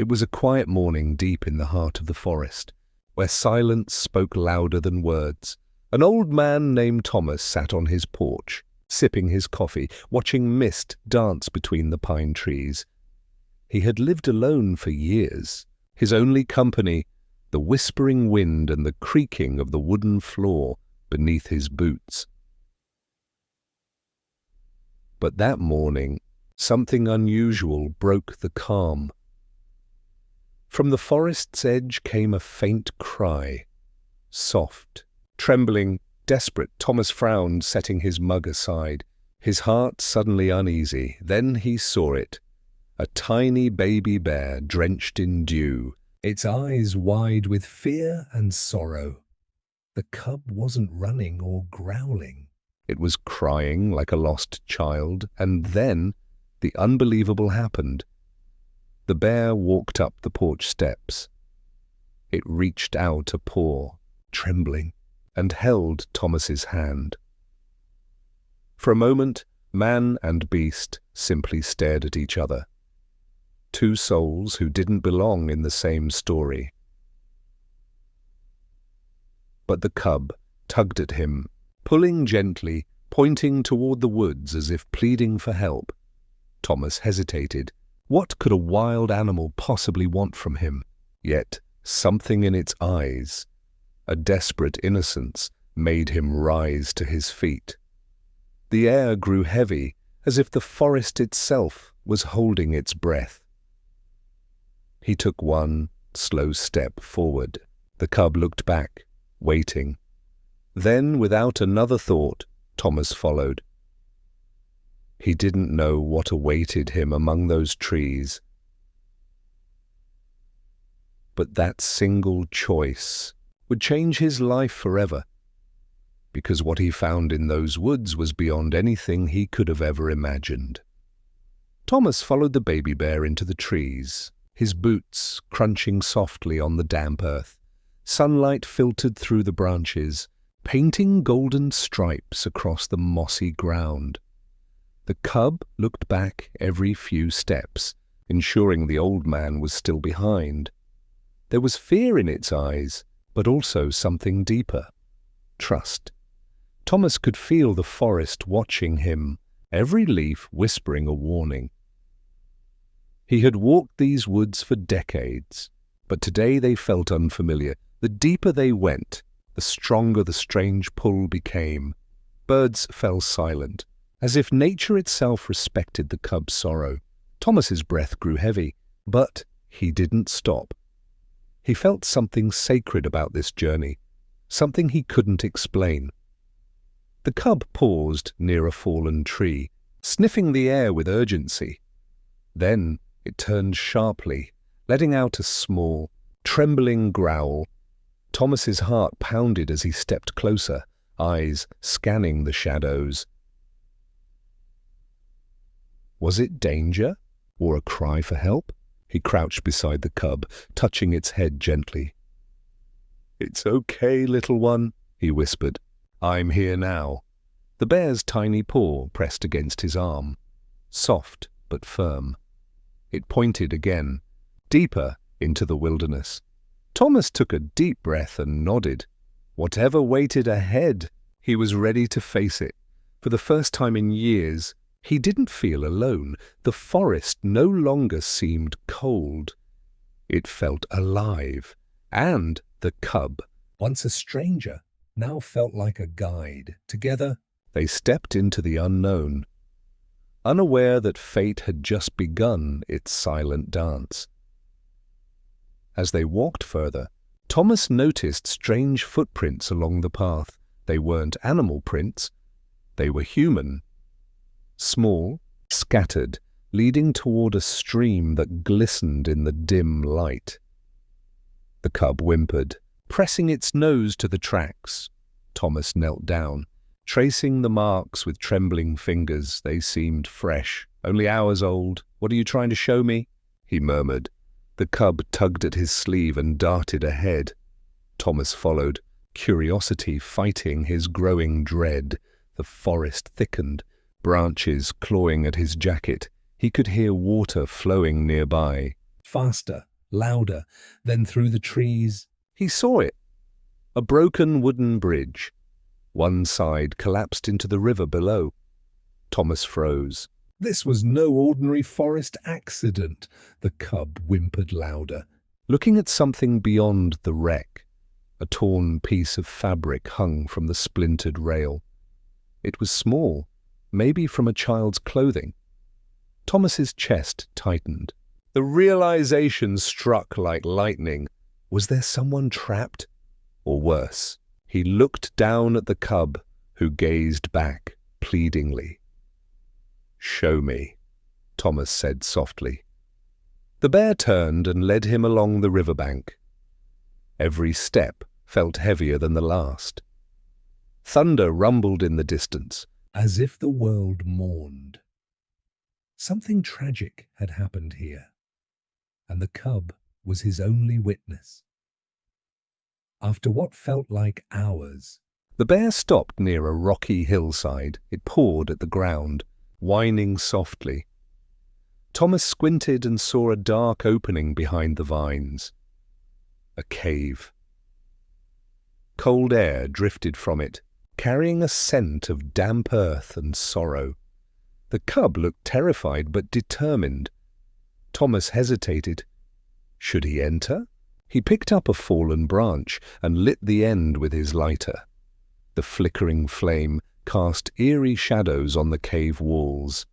It was a quiet morning deep in the heart of the forest, where silence spoke louder than words. An old man named Thomas sat on his porch, sipping his coffee, watching mist dance between the pine trees. He had lived alone for years, his only company, the whispering wind and the creaking of the wooden floor beneath his boots. But that morning, something unusual broke the calm. From the forest's edge came a faint cry. Soft, trembling, desperate, Thomas frowned, setting his mug aside, his heart suddenly uneasy. Then he saw it, a tiny baby bear drenched in dew, its eyes wide with fear and sorrow. The cub wasn't running or growling. It was crying like a lost child, and then the unbelievable happened. The bear walked up the porch steps. It reached out a paw, trembling, and held Thomas's hand. For a moment, man and beast simply stared at each other. Two souls who didn't belong in the same story. But the cub tugged at him, pulling gently, pointing toward the woods as if pleading for help. Thomas hesitated. What could a wild animal possibly want from him? Yet something in its eyes, a desperate innocence, made him rise to his feet. The air grew heavy, as if the forest itself was holding its breath. He took one slow step forward. The cub looked back, waiting. Then, without another thought, Thomas followed. He didn't know what awaited him among those trees. But that single choice would change his life forever, because what he found in those woods was beyond anything he could have ever imagined. Thomas followed the baby bear into the trees, his boots crunching softly on the damp earth. Sunlight filtered through the branches, painting golden stripes across the mossy ground. The cub looked back every few steps, ensuring the old man was still behind. There was fear in its eyes, but also something deeper. Trust. Thomas could feel the forest watching him, every leaf whispering a warning. He had walked these woods for decades, but today they felt unfamiliar. The deeper they went, the stronger the strange pull became. Birds fell silent, as if nature itself respected the cub's sorrow. Thomas's breath grew heavy, but he didn't stop. He felt something sacred about this journey, something he couldn't explain. The cub paused near a fallen tree, sniffing the air with urgency. Then it turned sharply, letting out a small, trembling growl. Thomas's heart pounded as he stepped closer, eyes scanning the shadows. Was it danger, or a cry for help? He crouched beside the cub, touching its head gently. "It's okay, little one," he whispered. "I'm here now." The bear's tiny paw pressed against his arm, soft but firm. It pointed again, deeper into the wilderness. Thomas took a deep breath and nodded. Whatever waited ahead, he was ready to face it. For the first time in years, he didn't feel alone. The forest no longer seemed cold. It felt alive, and the cub, once a stranger, now felt like a guide. Together, they stepped into the unknown, unaware that fate had just begun its silent dance. As they walked further, Thomas noticed strange footprints along the path. They weren't animal prints, they were human. Small, scattered, leading toward a stream that glistened in the dim light. The cub whimpered, pressing its nose to the tracks. Thomas knelt down, tracing the marks with trembling fingers. They seemed fresh, only hours old. "What are you trying to show me?" he murmured. The cub tugged at his sleeve and darted ahead. Thomas followed, curiosity fighting his growing dread. The forest thickened, branches clawing at his jacket. He could hear water flowing nearby. Faster, louder, then through the trees. He saw it. A broken wooden bridge. One side collapsed into the river below. Thomas froze. This was no ordinary forest accident, the cub whimpered louder. Looking at something beyond the wreck, a torn piece of fabric hung from the splintered rail. It was small, maybe from a child's clothing. Thomas's chest tightened. The realization struck like lightning. Was there someone trapped? Or worse, he looked down at the cub, who gazed back pleadingly. "Show me," Thomas said softly. The bear turned and led him along the riverbank. Every step felt heavier than the last. Thunder rumbled in the distance, as if the world mourned. Something tragic had happened here, and the cub was his only witness. After what felt like hours, the bear stopped near a rocky hillside. It pawed at the ground, whining softly. Thomas squinted and saw a dark opening behind the vines. A cave. Cold air drifted from it, carrying a scent of damp earth and sorrow. The cub looked terrified but determined. Thomas hesitated. Should he enter? He picked up a fallen branch and lit the end with his lighter. The flickering flame cast eerie shadows on the cave walls.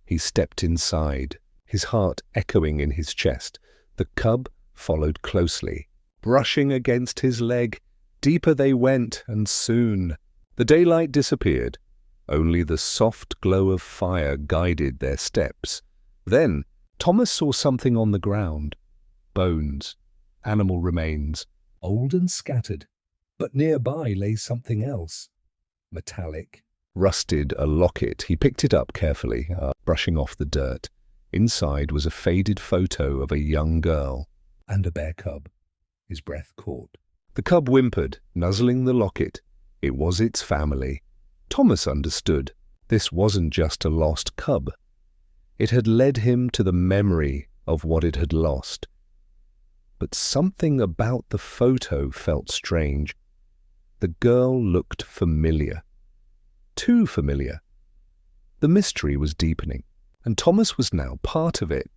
He stepped inside, his heart echoing in his chest. The cub followed closely, brushing against his leg. Deeper they went, and soon the daylight disappeared. Only the soft glow of fire guided their steps. Then Thomas saw something on the ground. Bones, animal remains, old and scattered, but nearby lay something else. Metallic. Rusted, a locket. He picked it up carefully, brushing off the dirt. Inside was a faded photo of a young girl. And a bear cub. His breath caught. The cub whimpered, nuzzling the locket. It was its family. Thomas understood. This wasn't just a lost cub. It had led him to the memory of what it had lost. But something about the photo felt strange. The girl looked familiar. Too familiar. The mystery was deepening, and Thomas was now part of it.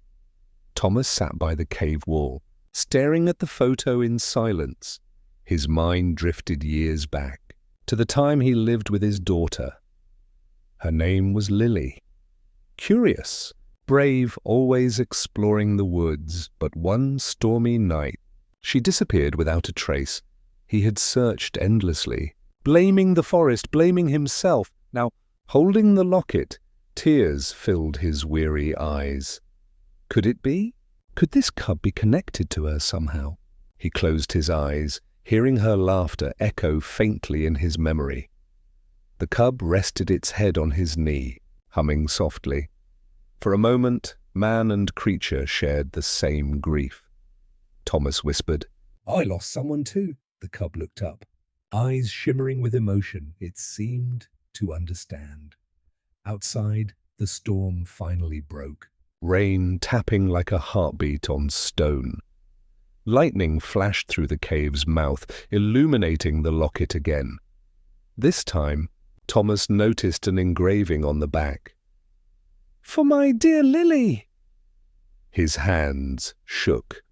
Thomas sat by the cave wall, staring at the photo in silence. His mind drifted years back, to the time he lived with his daughter. Her name was Lily. Curious, brave, always exploring the woods, but one stormy night, she disappeared without a trace. He had searched endlessly, blaming the forest, blaming himself. Now, holding the locket, tears filled his weary eyes. Could it be? Could this cub be connected to her somehow? He closed his eyes, hearing her laughter echo faintly in his memory. The cub rested its head on his knee, humming softly. For a moment, man and creature shared the same grief. Thomas whispered, "I lost someone too." The cub looked up, eyes shimmering with emotion. It seemed to understand. Outside, the storm finally broke. Rain tapping like a heartbeat on stone. Lightning flashed through the cave's mouth, illuminating the locket again. This time, Thomas noticed an engraving on the back. "For my dear Lily!" His hands shook.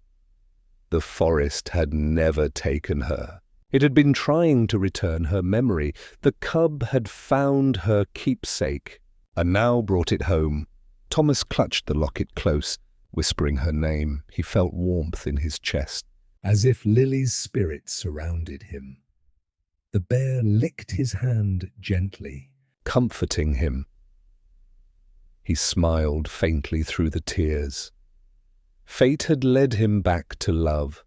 The forest had never taken her. It had been trying to return her memory. The cub had found her keepsake, and now brought it home. Thomas clutched the locket close, whispering her name. He felt warmth in his chest. As if Lily's spirit surrounded him. The bear licked his hand gently, comforting him. He smiled faintly through the tears. Fate had led him back to love.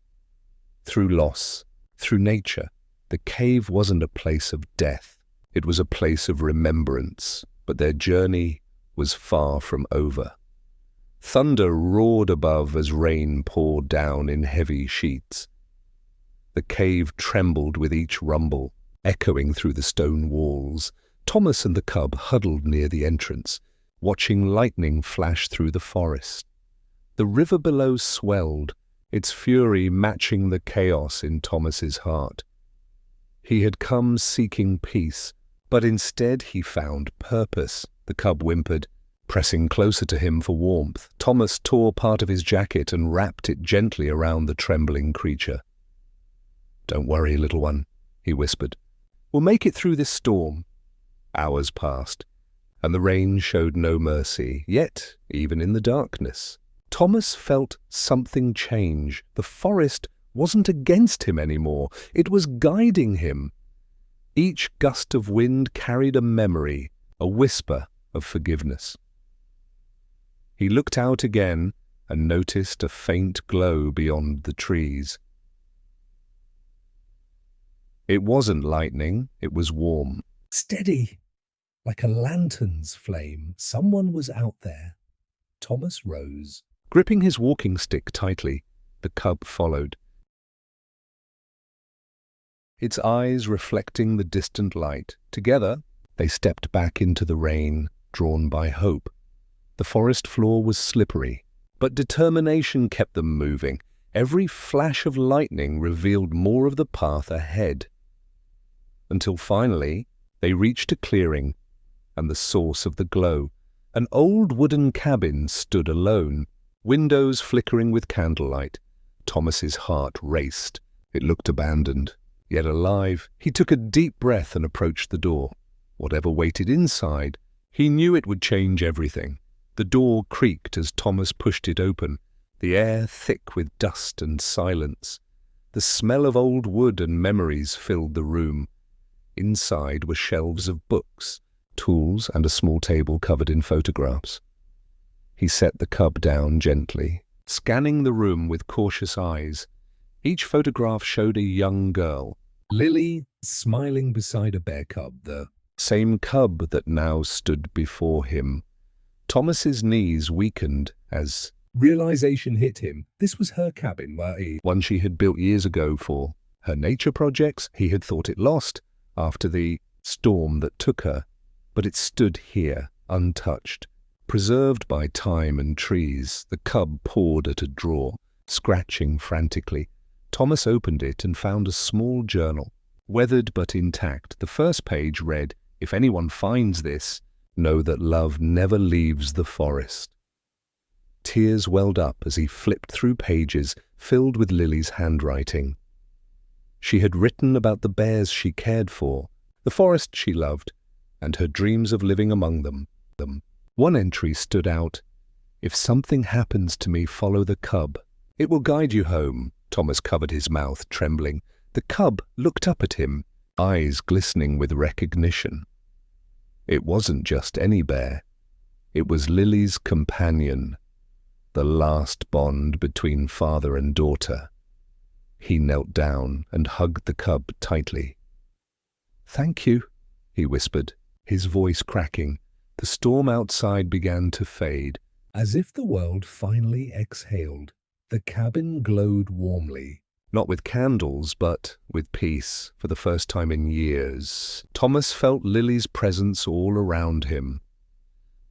Through loss, through nature. The cave wasn't a place of death. It was a place of remembrance, but their journey was far from over. Thunder roared above as rain poured down in heavy sheets. The cave trembled with each rumble, echoing through the stone walls. Thomas and the cub huddled near the entrance, watching lightning flash through the forest. The river below swelled, its fury matching the chaos in Thomas's heart. He had come seeking peace, but instead he found purpose, the cub whimpered, pressing closer to him for warmth. Thomas tore part of his jacket and wrapped it gently around the trembling creature. "Don't worry, little one," he whispered. "We'll make it through this storm." Hours passed, and the rain showed no mercy. Yet, even in the darkness, Thomas felt something change. The forest wasn't against him anymore. It was guiding him. Each gust of wind carried a memory, a whisper of forgiveness. He looked out again and noticed a faint glow beyond the trees. It wasn't lightning, it was warm. Steady! Like a lantern's flame, someone was out there. Thomas rose. Gripping his walking stick tightly, the cub followed, its eyes reflecting the distant light. Together, they stepped back into the rain, drawn by hope. The forest floor was slippery, but determination kept them moving. Every flash of lightning revealed more of the path ahead. Until finally, they reached a clearing and the source of the glow. An old wooden cabin stood alone, windows flickering with candlelight. Thomas's heart raced. It looked abandoned, yet alive. He took a deep breath and approached the door. Whatever waited inside, he knew it would change everything. The door creaked as Thomas pushed it open, the air thick with dust and silence. The smell of old wood and memories filled the room. Inside were shelves of books, tools, and a small table covered in photographs. He set the cub down gently, scanning the room with cautious eyes. Each photograph showed a young girl, Lily, smiling beside a bear cub, the same cub that now stood before him. Thomas's knees weakened as realization hit him. This was her cabin, one she had built years ago for her nature projects. He had thought it lost after the storm that took her, but it stood here, untouched, preserved by time and trees. The cub pawed at a drawer, scratching frantically. Thomas opened it and found a small journal, weathered but intact. The first page read, "If anyone finds this, know that love never leaves the forest." Tears welled up as he flipped through pages filled with Lily's handwriting. She had written about the bears she cared for, the forest she loved, and her dreams of living among them. One entry stood out, "If something happens to me, follow the cub. It will guide you home." Thomas covered his mouth, trembling. The cub looked up at him, eyes glistening with recognition. It wasn't just any bear. It was Lily's companion, the last bond between father and daughter. He knelt down and hugged the cub tightly. "Thank you," he whispered, his voice cracking. The storm outside began to fade. As if the world finally exhaled, the cabin glowed warmly. Not with candles, but with peace. For the first time in years, Thomas felt Lily's presence all around him.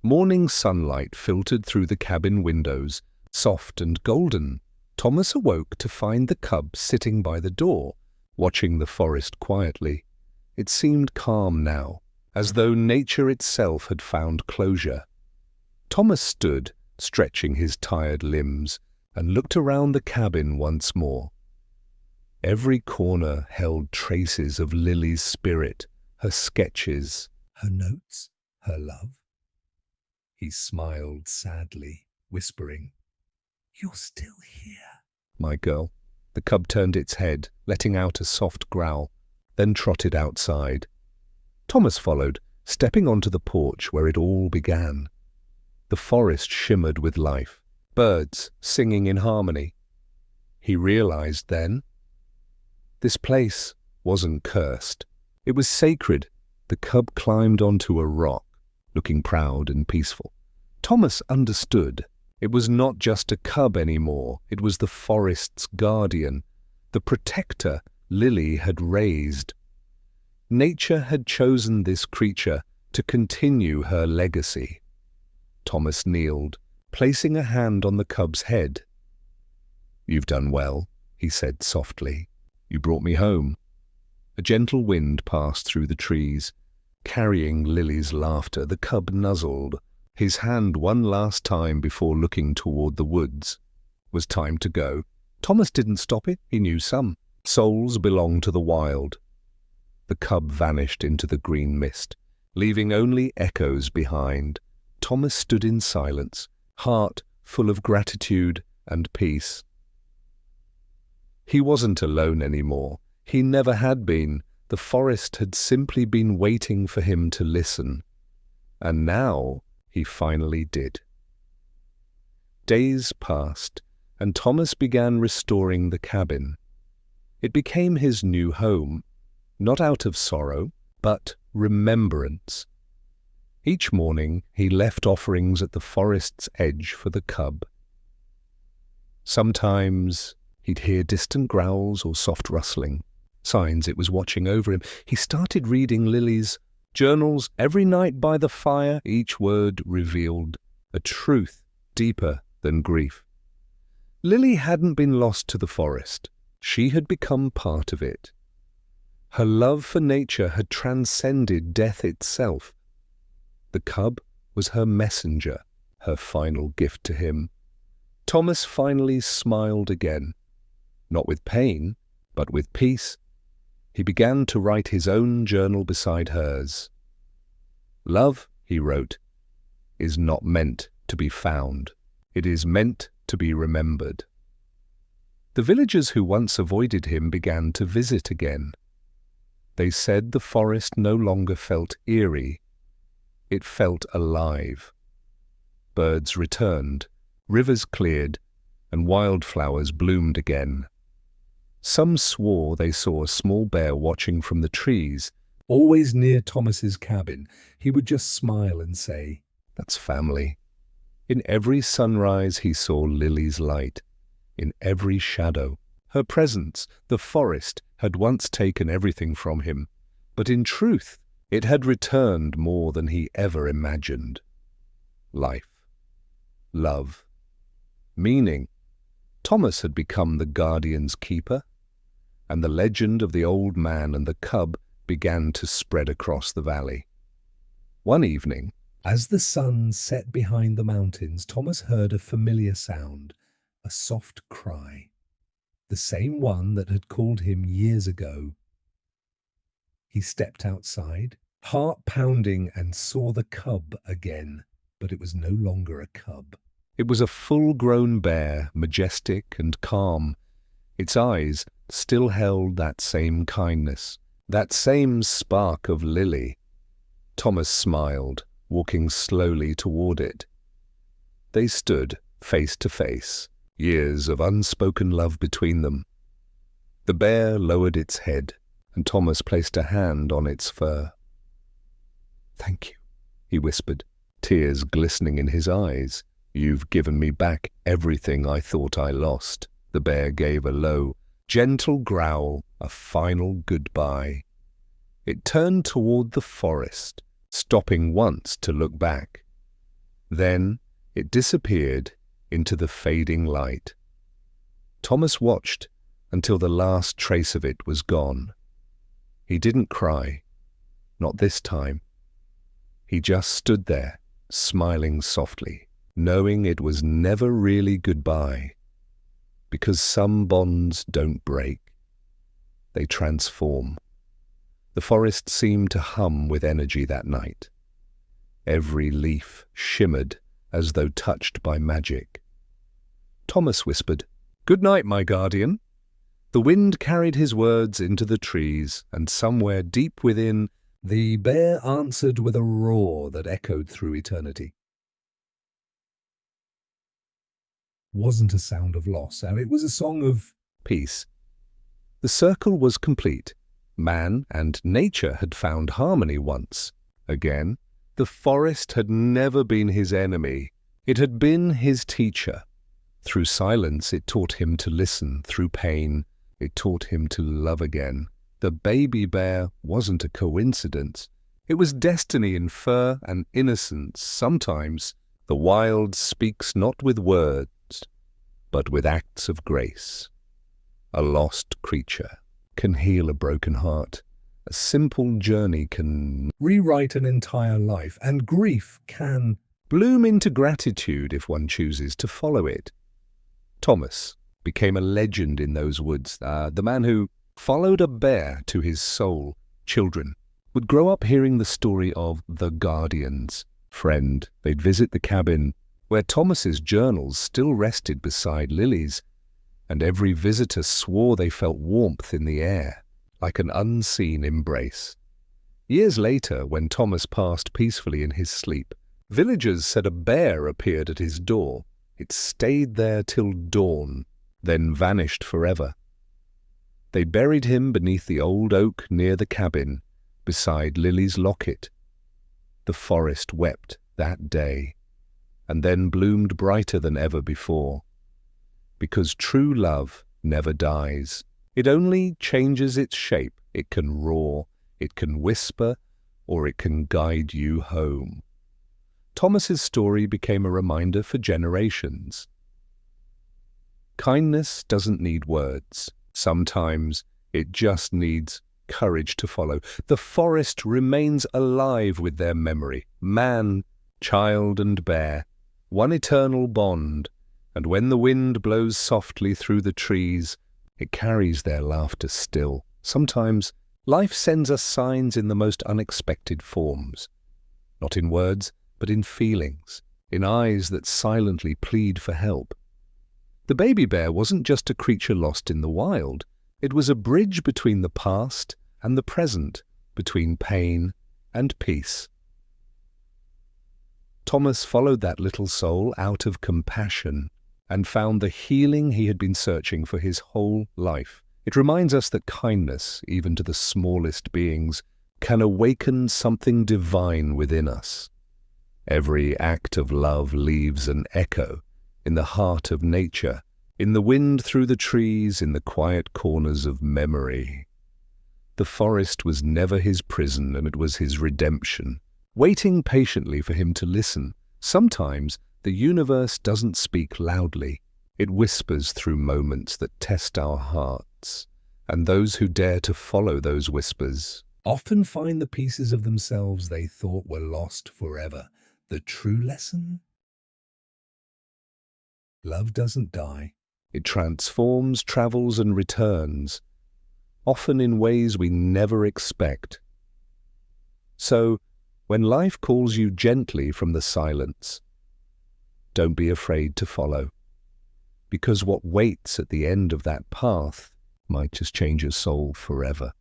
Morning sunlight filtered through the cabin windows, soft and golden. Thomas awoke to find the cub sitting by the door, watching the forest quietly. It seemed calm now, as though nature itself had found closure. Thomas stood, stretching his tired limbs, and looked around the cabin once more. Every corner held traces of Lily's spirit, her sketches, her notes, her love. He smiled sadly, whispering, "You're still here." "My girl." The cub turned its head, letting out a soft growl, then trotted outside. Thomas followed, stepping onto the porch where it all began. The forest shimmered with life, birds singing in harmony. He realized then, this place wasn't cursed. It was sacred. The cub climbed onto a rock, looking proud and peaceful. Thomas understood. It was not just a cub anymore. It was the forest's guardian, the protector Lily had raised. Nature had chosen this creature to continue her legacy. Thomas kneeled, placing a hand on the cub's head. "You've done well," he said softly. "You brought me home." A gentle wind passed through the trees, carrying Lily's laughter. The cub nuzzled his hand one last time before looking toward the woods. It was time to go. Thomas didn't stop it. He knew some souls belong to the wild. The cub vanished into the green mist, leaving only echoes behind. Thomas stood in silence, heart full of gratitude and peace. He wasn't alone anymore. He never had been. The forest had simply been waiting for him to listen. And now he finally did. Days passed, and Thomas began restoring the cabin. It became his new home, not out of sorrow, but remembrance. Each morning he left offerings at the forest's edge for the cub. Sometimes he'd hear distant growls or soft rustling, signs it was watching over him. He started reading Lily's journals every night by the fire. Each word revealed a truth deeper than grief. Lily hadn't been lost to the forest. She had become part of it. Her love for nature had transcended death itself. The cub was her messenger, her final gift to him. Thomas finally smiled again, not with pain, but with peace. He began to write his own journal beside hers. "Love," he wrote, "is not meant to be found. It is meant to be remembered." The villagers who once avoided him began to visit again. They said the forest no longer felt eerie. It felt alive. Birds returned, rivers cleared, and wildflowers bloomed again. Some swore they saw a small bear watching from the trees. Always near Thomas's cabin, he would just smile and say, "That's family." In every sunrise he saw Lily's light. In every shadow, her presence. The forest had once taken everything from him, but in truth it had returned more than he ever imagined. Life, love, meaning. Thomas had become the guardian's keeper, and the legend of the old man and the cub began to spread across the valley. One evening, as the sun set behind the mountains, Thomas heard a familiar sound, a soft cry, the same one that had called him years ago. He stepped outside, heart pounding, and saw the cub again, but it was no longer a cub. It was a full-grown bear, majestic and calm. Its eyes still held that same kindness, that same spark of Lily. Thomas smiled, walking slowly toward it. They stood face to face, years of unspoken love between them. The bear lowered its head, and Thomas placed a hand on its fur. "Thank you," he whispered, tears glistening in his eyes. "You've given me back everything I thought I lost." The bear gave a low, gentle growl, a final goodbye. It turned toward the forest, stopping once to look back. Then it disappeared into the fading light. Thomas watched until the last trace of it was gone. He didn't cry, not this time. He just stood there, smiling softly, knowing it was never really goodbye. Because some bonds don't break, they transform. The forest seemed to hum with energy that night. Every leaf shimmered as though touched by magic. Thomas whispered, "Good night, my guardian." The wind carried his words into the trees, and somewhere deep within, the bear answered with a roar that echoed through eternity. Wasn't a sound of loss, and it was a song of peace. The circle was complete. Man and nature had found harmony once. Again, the forest had never been his enemy. It had been his teacher. Through silence, it taught him to listen. Through pain, it taught him to love again. The baby bear wasn't a coincidence. It was destiny in fur and innocence. Sometimes the wild speaks not with words, but with acts of grace. A lost creature can heal a broken heart. A simple journey can rewrite an entire life, and grief can bloom into gratitude if one chooses to follow it. Thomas became a legend in those woods, the man who followed a bear to his soul. Children would grow up hearing the story of the Guardian's friend. They'd visit the cabin where Thomas's journals still rested beside Lily's, and every visitor swore they felt warmth in the air, like an unseen embrace. Years later, when Thomas passed peacefully in his sleep, villagers said a bear appeared at his door. It stayed there till dawn, then vanished forever. They buried him beneath the old oak near the cabin, beside Lily's locket. The forest wept that day, and then bloomed brighter than ever before. Because true love never dies. It only changes its shape. It can roar, it can whisper, or it can guide you home. Thomas's story became a reminder for generations. Kindness doesn't need words. Sometimes it just needs courage to follow. The forest remains alive with their memory. Man, child and bear, one eternal bond, and when the wind blows softly through the trees, it carries their laughter still. Sometimes life sends us signs in the most unexpected forms, not in words, but in feelings, in eyes that silently plead for help. The baby bear wasn't just a creature lost in the wild. It was a bridge between the past and the present, between pain and peace. Thomas followed that little soul out of compassion and found the healing he had been searching for his whole life. It reminds us that kindness, even to the smallest beings, can awaken something divine within us. Every act of love leaves an echo in the heart of nature, in the wind through the trees, in the quiet corners of memory. The forest was never his prison, and it was his redemption, waiting patiently for him to listen. Sometimes the universe doesn't speak loudly. It whispers through moments that test our hearts, and those who dare to follow those whispers often find the pieces of themselves they thought were lost forever. The true lesson? Love doesn't die. It transforms, travels, and returns, often in ways we never expect. So, when life calls you gently from the silence, don't be afraid to follow, because what waits at the end of that path might just change your soul forever.